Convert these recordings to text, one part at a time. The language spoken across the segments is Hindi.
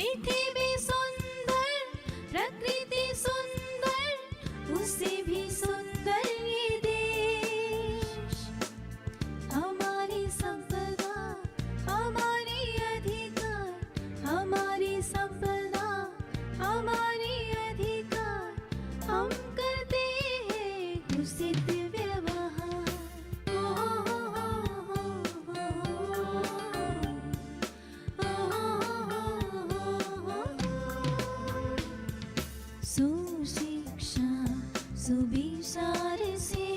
पृथ्वी सुंदर, प्रकृति सुंदर, उससे भी सुंदर ये देश। हमारी संपदा, हमारी अधिकार, हमारी संपदा, हमारी अधिकार, हम करते हैं उचित व्यवहार। सुशिक्षा सुविचार से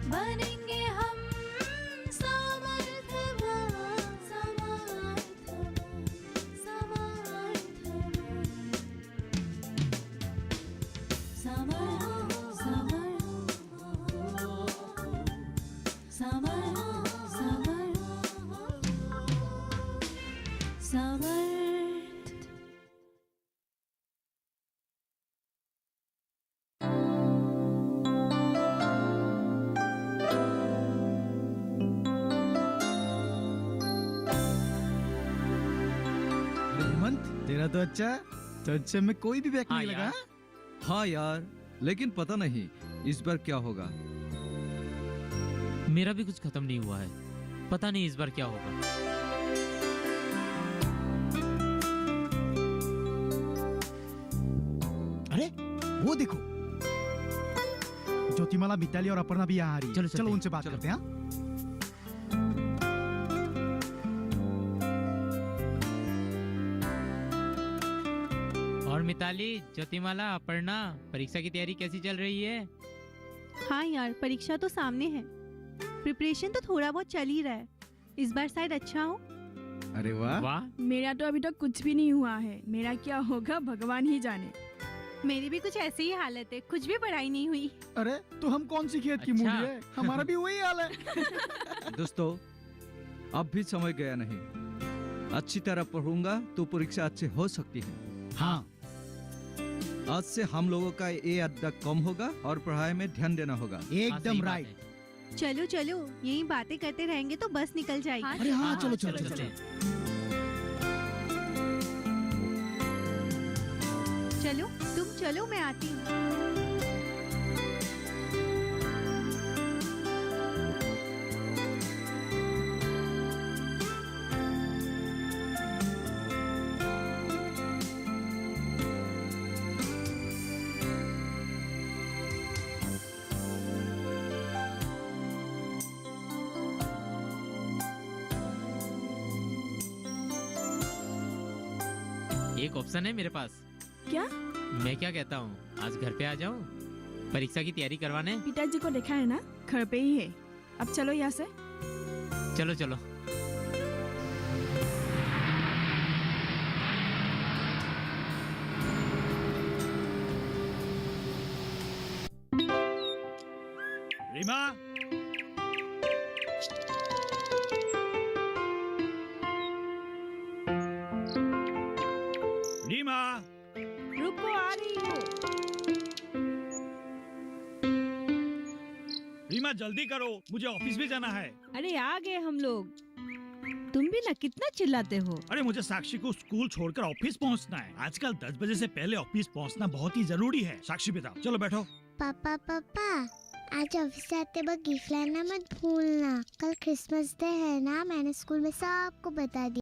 बनेंगे हम समर्थवान, समर्थवान, समर्थवान, समर्थ। हेमंत, तेरा तो अच्छा चर्चे में कोई भी बैक नहीं लगा। हाँ यार, लेकिन पता नहीं इस बार क्या होगा। मेरा भी कुछ खत्म नहीं हुआ है, पता नहीं इस बार क्या होगा। अरे वो देखो, ज्योतिमाला, मिताली और अपर्णा भी यहाँ आ रही है। चलो उनसे बात करते हैं। हाँ? और मिताली, ज्योतिमाला, अपर्णा, परीक्षा की तैयारी कैसी चल रही है? हाँ यार, परीक्षा तो सामने है, प्रिपरेशन तो थोड़ा बहुत चल ही रहा है। इस बार शायद अच्छा हो। अरे वाह। वाह, मेरा तो अभी तक कुछ भी नहीं हुआ है। मेरा क्या होगा भगवान ही जाने। मेरी भी कुछ ऐसी ही हालत है, कुछ भी पढ़ाई नहीं हुई। अरे तो हम कौन सी खेत की अच्छा। मूली है, हमारा भी वही हाल है। दोस्तों, अब भी समय गया नहीं। अच्छी तरह पढ़ूंगा तो परीक्षा अच्छी हो सकती है। हाँ, आज से हम लोगों का ये अड्डा कम होगा और पढ़ाई में ध्यान देना होगा। हाँ, सही एकदम बात राइट। है। चलो चलो, यही बातें करते रहेंगे तो बस निकल जाएगी। अरे हाँ, हाँ, चलो चलो चलो, चलो, चलो। चलो तुम चलो, मैं आती हूँ। एक ऑप्शन है मेरे पास। क्या? मैं क्या कहता हूँ, आज घर पे आ जाओ परीक्षा की तैयारी करवाने। पिताजी को देखा है ना, घर पे ही है। अब चलो यहाँ से। चलो चलो। रीमा, रीमा, रुको, आ रही हूँ। रीमा जल्दी करो, मुझे ऑफिस भी जाना है। अरे आ गए हम लोग। तुम भी ना कितना चिल्लाते हो। अरे मुझे साक्षी को स्कूल छोड़कर ऑफिस पहुंचना है। आजकल 10 बजे से पहले ऑफिस पहुंचना बहुत ही जरूरी है। साक्षी बताओ, चलो बैठो। पापा पापा, आज ऑफिस से आते वक्त गिफ्ट लाना मत भूलना। कल क्रिसमस डे है ना, मैंने स्कूल में सबको बता दिया।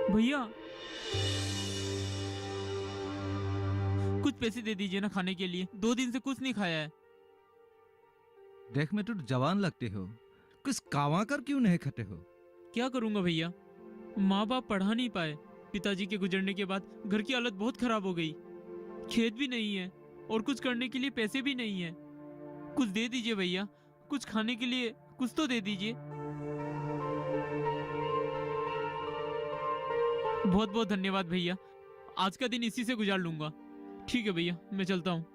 भैया कुछ पैसे दे दीजिए ना खाने के लिए, 2 दिन से कुछ नहीं खाया है। देख में तो जवान लगते हो, कुछ कावा कर क्यों नहीं खाते हो? क्या करूंगा भैया, माँ बाप पढ़ा नहीं पाए। पिताजी के गुजरने के बाद घर की हालत बहुत खराब हो गई। खेत भी नहीं है और कुछ करने के लिए पैसे भी नहीं है। कुछ दे दीजिए भैया, कुछ खाने के लिए कुछ तो दे दीजिए। बहुत बहुत धन्यवाद भैया, आज का दिन इसी से गुजार लूंगा। ठीक है भैया, मैं चलता हूँ।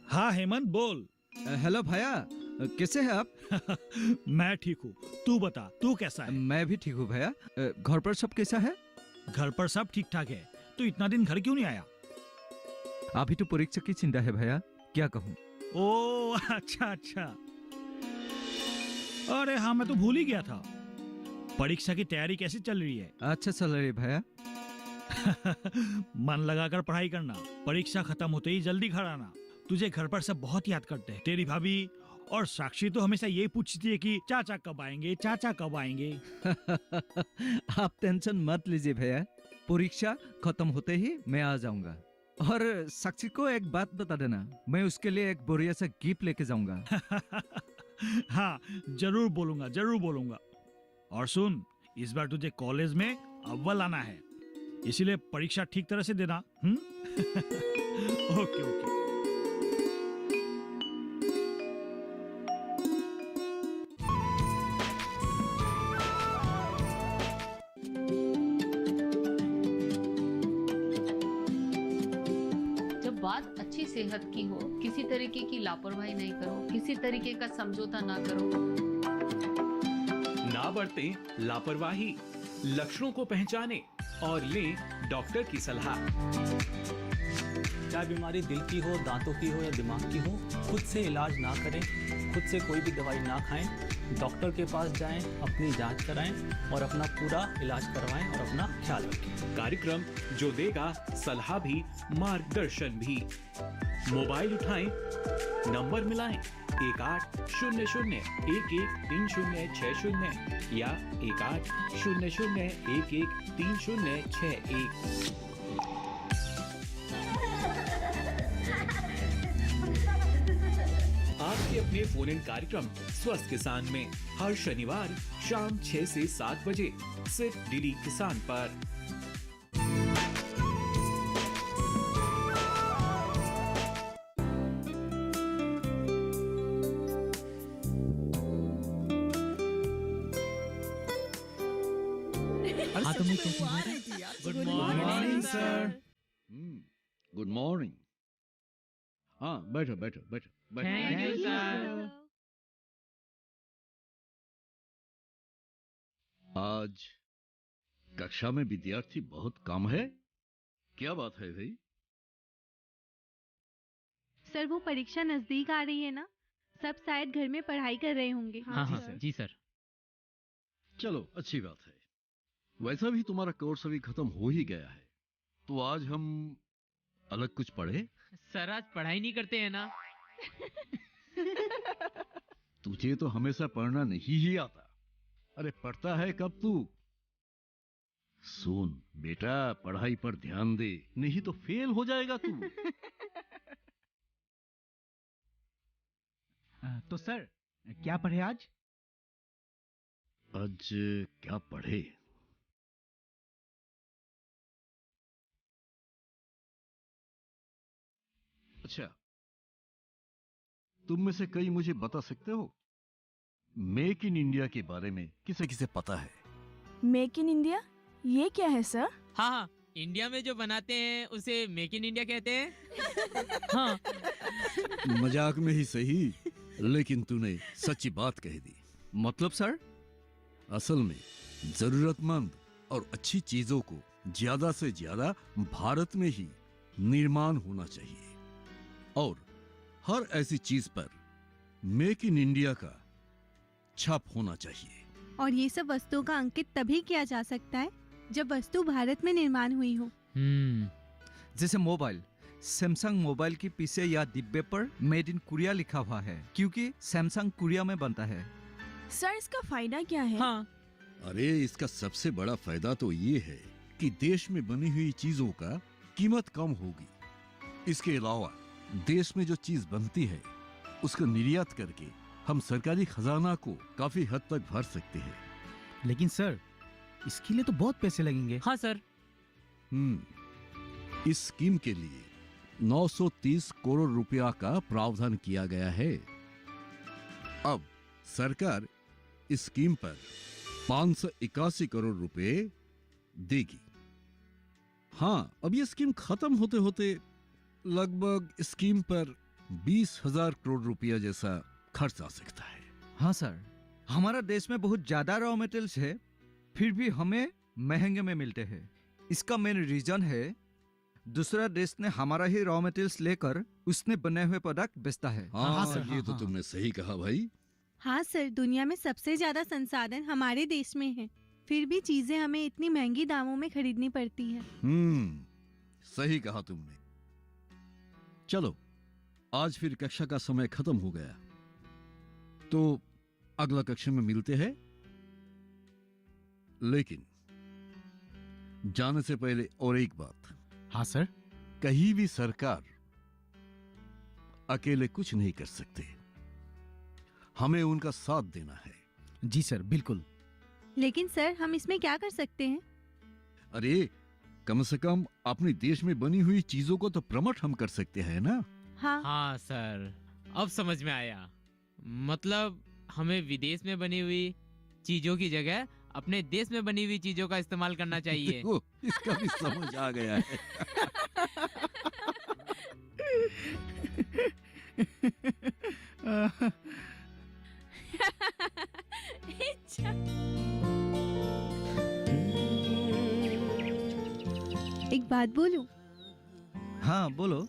हाँ हेमंत बोल। हेलो भैया, कैसे हैं आप? मैं ठीक हूँ, तू बता, तू कैसा है? मैं भी ठीक हूँ भैया। घर पर सब कैसा है? घर पर सब ठीक ठाक है। तू इतना दिन घर क्यों नहीं आया? अभी तो परीक्षा की चिंता है भैया, क्या कहूँ। ओ अच्छा अच्छा। अरे हाँ, मैं तो भूल ही गया था। परीक्षा की तैयारी कैसी चल रही है? अच्छा चल रही है भैया। मन लगाकर पढ़ाई करना, परीक्षा खत्म होते ही जल्दी घर आना। तुझे घर पर सब बहुत याद करते हैं। तेरी भाभी और साक्षी तो हमेशा ये पूछती है कि चाचा कब आएंगे, चाचा कब आएंगे। आप टेंशन मत लीजिए भैया, परीक्षा खत्म होते ही मैं आ जाऊंगा। और साक्षी को एक बात बता देना, मैं उसके लिए एक बढ़िया सा गिफ्ट लेके जाऊंगा। हाँ जरूर बोलूंगा, जरूर बोलूंगा। और सुन, इस बार तुझे कॉलेज में अव्वल आना है, इसीलिए परीक्षा ठीक तरह से देना। Okay okay. जब बात अच्छी सेहत की हो, किसी तरीके की लापरवाही नहीं करो, किसी तरीके का समझौता ना करो। ना बरतें लापरवाही, लक्षणों को पहचानें और लें डॉक्टर की सलाह। चाहे बीमारी दिल की हो, दांतों की हो या दिमाग की हो, खुद से इलाज ना करें, खुद से कोई भी दवाई ना खाएं, डॉक्टर के पास जाएं, अपनी जांच कराएं और अपना पूरा इलाज करवाएं और अपना ख्याल रखें। कार्यक्रम जो देगा सलाह भी, मार्गदर्शन भी। मोबाइल उठाएं, नंबर मिलाएं 1800113060 या 1800113061। आपके अपने फोन इन कार्यक्रम स्वस्थ किसान में हर शनिवार शाम 6 से 7 बजे सिर्फ डीडी किसान पर। हाँ तो मैं कैसे? Good morning sir. Good morning. हाँ बैठो बैठो बैठो थैंक यू सर। आज कक्षा में विद्यार्थी बहुत कम है, क्या बात है भाई? सर वो परीक्षा नजदीक आ रही है ना, सब शायद घर में पढ़ाई कर रहे होंगे। हाँ हाँ जी सर। चलो अच्छी बात है। वैसा भी तुम्हारा कोर्स अभी खत्म हो ही गया है, तो आज हम अलग कुछ पढ़े। सर आज पढ़ाई नहीं करते हैं ना। तुझे तो हमेशा पढ़ना नहीं ही आता। अरे पढ़ता है कब तू? सुन बेटा, पढ़ाई पर ध्यान दे, नहीं तो फेल हो जाएगा तू। तो सर क्या पढ़े आज? आज क्या पढ़े? अच्छा, तुम में से कई मुझे बता सकते हो मेक इन इंडिया के बारे में किसे किसे पता है? मेक इन इंडिया ये क्या है सर? हाँ हाँ, इंडिया में जो बनाते हैं उसे मेक इन इंडिया कहते हैं। हाँ मजाक में ही सही, लेकिन तूने सच्ची बात कह दी। मतलब सर? असल में जरूरतमंद और अच्छी चीजों को ज्यादा से ज्यादा भारत में ही निर्माण होना चाहिए, और हर ऐसी चीज पर मेक इन इंडिया का छाप होना चाहिए। और ये सब वस्तुओं का अंकित तभी किया जा सकता है जब वस्तु भारत में निर्माण हुई हो। जैसे मोबाइल, सैमसंग मोबाइल के पीछे या डिब्बे पर मेड इन कोरिया लिखा हुआ है, क्योंकि सैमसंग कोरिया में बनता है। सर इसका फायदा क्या है? हाँ, अरे इसका सबसे बड़ा फायदा तो ये है कि देश में बनी हुई चीजों का कीमत कम होगी। इसके अलावा देश में जो चीज बनती है उसका निर्यात करके हम सरकारी खजाना को काफी हद तक भर सकते हैं। लेकिन सर, इसके लिए तो बहुत पैसे लगेंगे। हाँ सर। इस स्कीम के लिए 930 करोड़ रुपया का प्रावधान किया गया है। अब सरकार इस स्कीम पर 581 करोड़ रुपए देगी। हाँ, अब ये स्कीम खत्म होते होते लगभग स्कीम पर 20,000 करोड़ रुपया जैसा खर्च आ सकता है। हाँ सर, हमारा देश में बहुत ज्यादा रॉ मटेरियल्स है, फिर भी हमें महंगे में मिलते हैं। इसका मेन रीजन है दूसरा देश ने हमारा ही रॉ मटेरियल्स लेकर उसने बने हुए प्रोडक्ट बेचता है। हाँ, सर, ये तो हाँ। तुमने सही कहा भाई। हाँ सर, दुनिया में सबसे ज्यादा संसाधन हमारे देश में है, फिर भी चीजें हमें इतनी महंगी दामों में खरीदनी पड़ती हैं। सही कहा तुमने। चलो, आज फिर कक्षा का समय खत्म हो गया, तो अगला कक्षा में मिलते हैं। लेकिन जाने से पहले और एक बात। हाँ सर। कहीं भी सरकार अकेले कुछ नहीं कर सकते, हमें उनका साथ देना है। जी सर, बिल्कुल। लेकिन सर, हम इसमें क्या कर सकते हैं? अरे, कम से कम अपने देश में बनी हुई चीजों को तो प्रमोट हम कर सकते हैं ना। हाँ। हाँ सर, अब समझ में आया। मतलब हमें विदेश में बनी हुई चीजों की जगह अपने देश में बनी हुई चीजों का इस्तेमाल करना चाहिए। देखो, इसका भी समझ आ गया है। एक बात बोलूं? हाँ बोलो।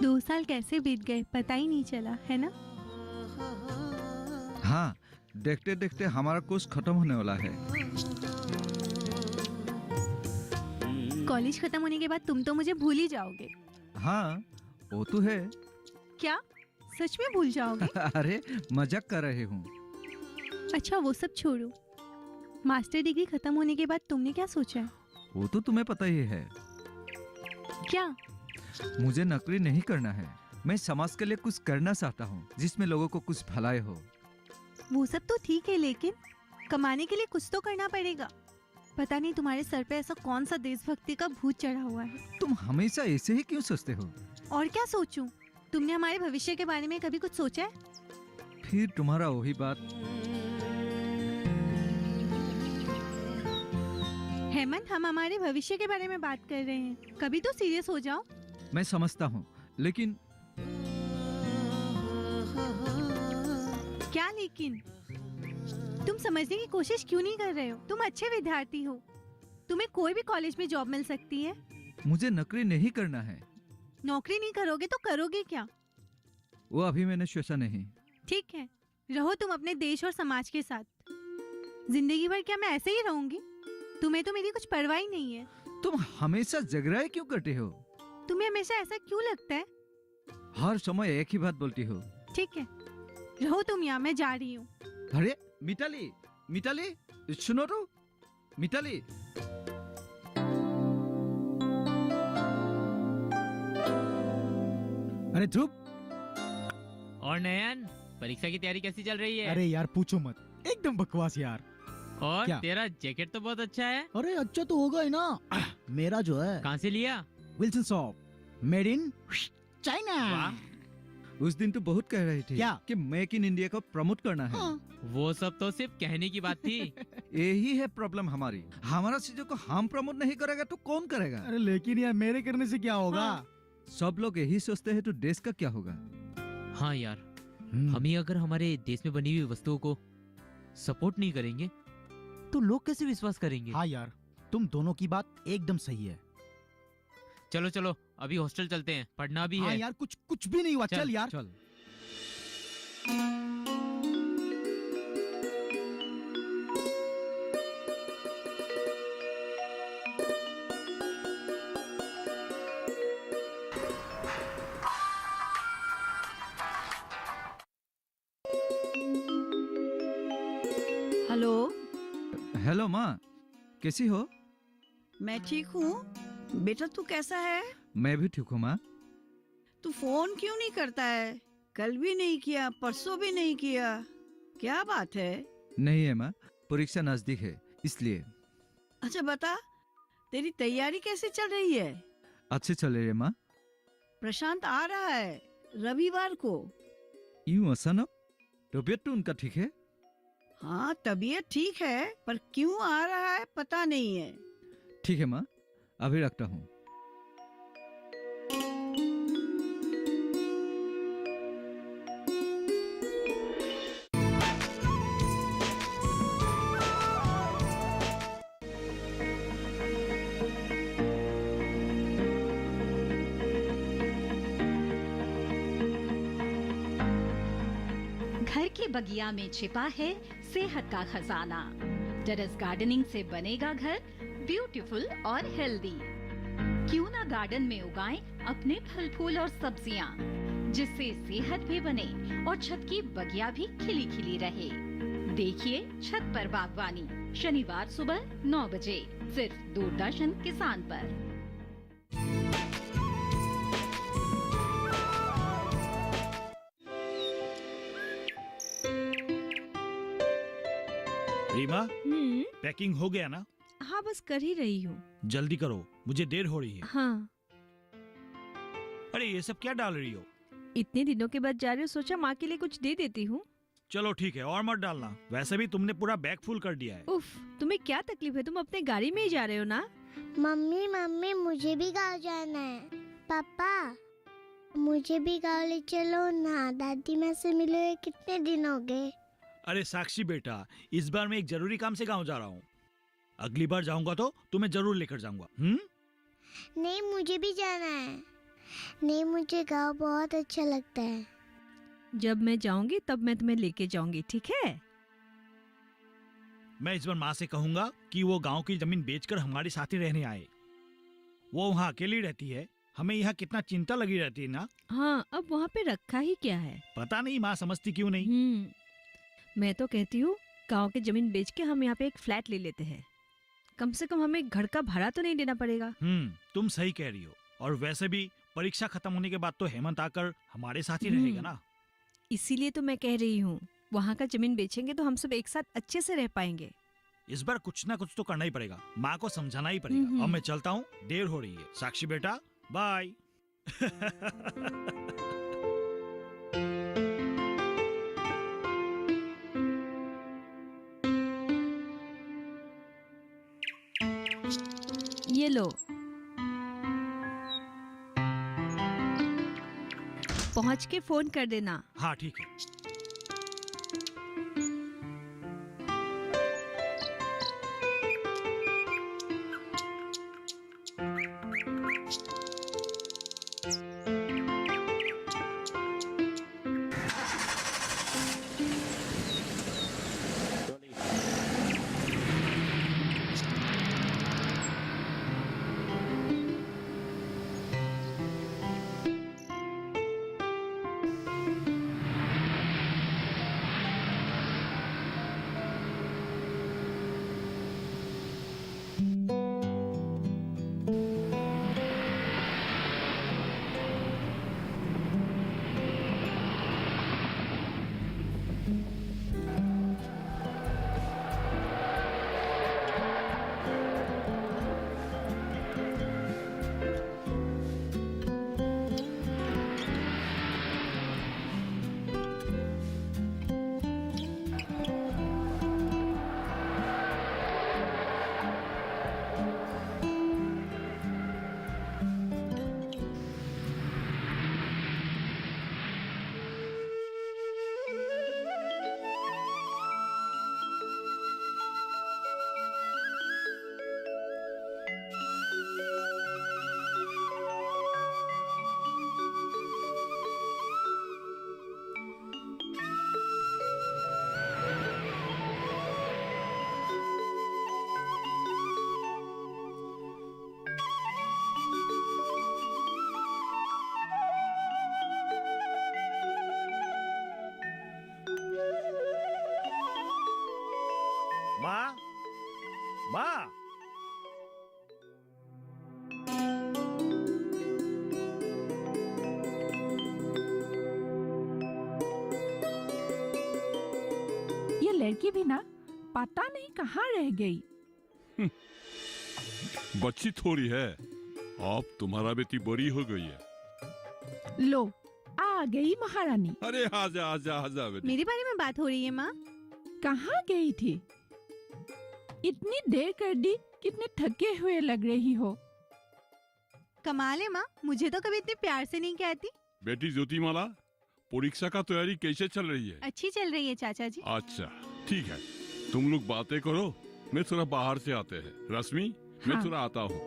2 साल कैसे बीत गए पता ही नहीं चला, है ना? हाँ, देखते देखते हमारा कोर्स खत्म होने वाला है। कॉलेज खत्म होने के बाद तुम तो मुझे भूल ही जाओगे। हाँ, वो तो है। क्या सच में भूल जाओगे? अरे मजाक कर रहे हूँ। अच्छा वो सब छोड़ो, मास्टर डिग्री खत्म होने के बाद तुमने क्या सोचा है? वो तो तुम्हें पता ही है। क्या? मुझे नौकरी नहीं करना है, मैं समाज के लिए कुछ करना चाहता हूँ जिसमें लोगों को कुछ भलाई हो। वो सब तो ठीक है, लेकिन कमाने के लिए कुछ तो करना पड़ेगा। पता नहीं तुम्हारे सर पे ऐसा कौन सा देशभक्ति का भूत चढ़ा हुआ है। तुम हमेशा ऐसे ही क्यों सोचते हो? और क्या सोचूं? तुमने हमारे भविष्य के बारे में कभी कुछ सोचा है? फिर तुम्हारा वही बात। हेमंत, हम हमारे भविष्य के बारे में बात कर रहे हैं, कभी तो सीरियस हो जाओ। मैं समझता हूँ, लेकिन क्या लेकिन? तुम समझने की कोशिश क्यों नहीं कर रहे हो? तुम अच्छे विद्यार्थी हो, तुम्हें कोई भी कॉलेज में जॉब मिल सकती है। मुझे नौकरी नहीं करना है। नौकरी नहीं करोगे तो करोगे क्या? वो अभी मैंने सोचा नहीं। ठीक है, रहो तुम अपने देश और समाज के साथ। जिंदगी भर क्या मैं ऐसे ही रहूंगी? तुम्हें तो मेरी कुछ परवाह ही नहीं है। तुम हमेशा झगड़ा क्यों करते हो? तुम्हें हमेशा ऐसा क्यों लगता है? हर समय एक ही बात बोलती हो। ठीक है, रहो तुम यहाँ, मैं जा रही हूँ। अरे मिताली, मिताली सुनो तो। मिताली, अरे ध्रुव। और नयन, परीक्षा की तैयारी कैसी चल रही है? अरे यार पूछो मत, एकदम बकवास यार। और क्या? तेरा जैकेट तो बहुत अच्छा है। अरे अच्छा तो होगा ही ना। मेरा जो है कहाँ से लिया? Wilson shop, made in China. वाह। उस दिन तो बहुत कह रही थी क्या? कि मेक इन इंडिया को प्रमोट करना है। वो सब तो सिर्फ कहने की बात थी। यही है प्रॉब्लम हमारी। हमारा चीजों को हम प्रमोट नहीं करेगा तो कौन करेगा? अरे लेकिन यार मेरे करने से क्या होगा? सब लोग यही सोचते हैं तो देश का क्या होगा? हाँ यार, हम ही अगर हमारे देश में बनी हुई वस्तुओं को सपोर्ट नहीं करेंगे तो लोग कैसे विश्वास करेंगे? हाँ यार, तुम दोनों की बात एकदम सही है। चलो चलो, अभी हॉस्टल चलते हैं, पढ़ना भी हाँ है। यार, कुछ भी नहीं हुआ। चल यार चल। हेलो माँ, कैसी हो? मैं ठीक हूँ। बेटा तू कैसा है? मैं भी ठीक हूँ माँ। तू फोन क्यों नहीं करता है? कल भी नहीं किया, परसों भी नहीं किया, क्या बात है? नहीं है माँ, परीक्षा नजदीक है इसलिए। अच्छा बता, तेरी तैयारी कैसे चल रही है? अच्छे चल रही है माँ। प्रशांत आ रहा है रविवार को। यूं अचानक? तबीयत तो उनका ठीक है? हाँ तबीयत ठीक है, पर क्यों आ रहा है पता नहीं है। ठीक है माँ, अभी रखता हूँ। घर के बगिया में छिपा है सेहत का खजाना। टेरेस गार्डनिंग से बनेगा घर ब्यूटीफुल और हेल्दी। क्यों ना गार्डन में उगाएं अपने फल फूल और सब्जियां, जिससे सेहत भी बने और छत की बगिया भी खिली खिली रहे। देखिए छत पर बागवानी, शनिवार सुबह 9 बजे सिर्फ दूरदर्शन किसान पर। रीमा, पैकिंग हो गया ना? हाँ बस कर ही रही हूँ। जल्दी करो, मुझे देर हो रही है। हाँ अरे ये सब क्या डाल रही हो? इतने दिनों के बाद जा रही हूँ, सोचा माँ के लिए कुछ दे देती हूँ। चलो ठीक है, और मत डालना। वैसे भी तुमने पूरा बैग फुल कर दिया है। उफ, तुम्हें क्या तकलीफ है? तुम अपने गाड़ी में ही जा रहे हो ना। मम्मी मम्मी मुझे भी गाँव जाना है। पापा मुझे भी गाँव ले चलो ना, दादी माँ से मिले हुए कितने दिन हो गए। अरे साक्षी बेटा, इस बार मैं एक जरूरी काम से गाँव जा रहा हूँ। अगली बार जाऊंगा तो तुम्हें जरूर लेकर जाऊंगा। नहीं मुझे भी जाना है। नहीं मुझे गाँव बहुत अच्छा लगता है। जब मैं जाऊंगी तब मैं तुम्हें लेके जाऊंगी, ठीक है? मैं इस बार माँ से कहूंगा कि वो गांव की जमीन बेचकर हमारे साथ ही रहने आए। वो वहाँ अकेली रहती है, हमें यहाँ कितना चिंता लगी रहती है ना। हाँ, अब वहाँ पे रखा ही क्या है? पता नहीं माँ समझती क्यों नहीं। मैं तो कहती हूँ गांव की जमीन बेच के हम यहाँ पे एक फ्लैट ले लेते हैं। कम से कम हमें घर का भाड़ा तो नहीं देना पड़ेगा। तुम सही कह रही हो। और वैसे भी परीक्षा खत्म होने के बाद तो हेमंत आकर हमारे साथ ही रहेगा ना। इसीलिए तो मैं कह रही हूँ, वहाँ का जमीन बेचेंगे तो हम सब एक साथ अच्छे से रह पाएंगे। इस बार कुछ ना कुछ तो करना ही पड़ेगा, माँ को समझाना ही पड़ेगा। अब मैं चलता हूँ, देर हो रही है। साक्षी बेटा बाय। ये लो, पहुँच के फोन कर देना। हाँ ठीक है। माँ, ये लड़की भी ना पता नहीं कहाँ रह गई। बच्ची थोड़ी है, अब तुम्हारा बेटी बड़ी हो गई है। लो आ गई महारानी। अरे आजा आजा आजा बेटी। मेरे बारे में बात हो रही है माँ? कहाँ गई थी? इतनी देर कर दी, कितने थके हुए लग रही हो। कमाल है माँ, मुझे तो कभी इतने प्यार से नहीं कहती। बेटी ज्योतिमाला, परीक्षा का तैयारी कैसे चल रही है? अच्छी चल रही है चाचा जी। अच्छा ठीक है, तुम लोग बातें करो, मैं थोड़ा बाहर से आते हैं। रश्मि, मैं हाँ। थोड़ा आता हूँ।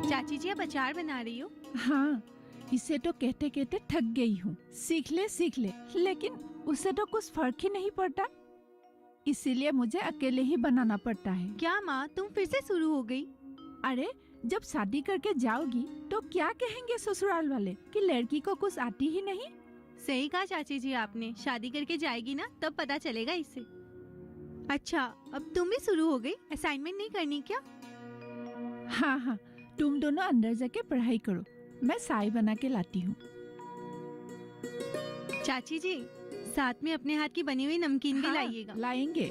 चाची जी आप अचार बना रही हो? हाँ, इसे तो कहते कहते थक गई हूँ। सीख ले, लेकिन उससे तो कुछ फर्क ही नहीं पड़ता, इसीलिए मुझे अकेले ही बनाना पड़ता है। क्या माँ, तुम फिर से शुरू हो गई? अरे जब शादी करके जाओगी तो क्या कहेंगे ससुराल वाले कि लड़की को कुछ आती ही नहीं। सही कहा चाची जी आपने, शादी करके जाएगी ना तब पता चलेगा इससे। अच्छा, अब तुम भी शुरू हो गई, असाइनमेंट नहीं करनी क्या? हाँ हाँ, तुम दोनों अंदर जाके पढ़ाई करो, मैं चाय बना के लाती हूँ। चाची जी, साथ में अपने हाथ की बनी हुई नमकीन भी हाँ, लाइएगा। लाएंगे।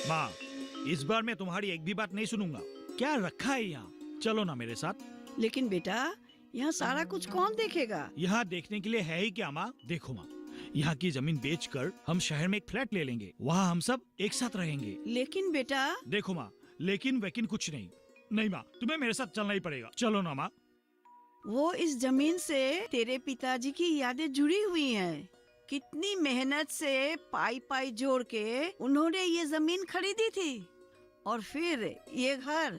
माँ, इस बार मैं तुम्हारी एक भी बात नहीं सुनूंगा। क्या रखा है यहाँ? चलो ना मेरे साथ। लेकिन बेटा, यहाँ सारा कुछ कौन देखेगा? यहाँ देखने के लिए है ही क्या माँ? देखो माँ, यहाँ की जमीन बेचकर हम शहर में एक फ्लैट ले लेंगे, वहाँ हम सब एक साथ रहेंगे। लेकिन बेटा। देखो माँ, लेकिन वेकिन कुछ नहीं। नहीं माँ, तुम्हें मेरे साथ चलना ही पड़ेगा। चलो ना माँ। वो इस जमीन से तेरे पिताजी की यादें जुड़ी हुई हैं। कितनी मेहनत से पाई पाई जोड़ के उन्होंने ये जमीन खरीदी थी, और फिर ये घर।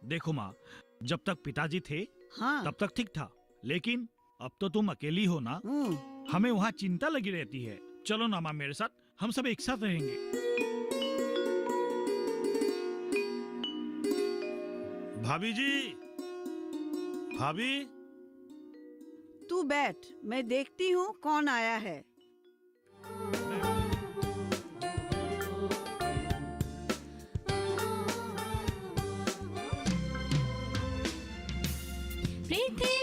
देखो माँ, जब तक पिताजी थे हाँ। तब तक ठीक था, लेकिन अब तो तुम अकेली हो ना, हमें वहाँ चिंता लगी रहती है। चलो ना माँ मेरे साथ, हम सब एक साथ रहेंगे। भाभी जी, भाभी। तू बैठ, मैं देखती हूँ कौन आया है। प्रीति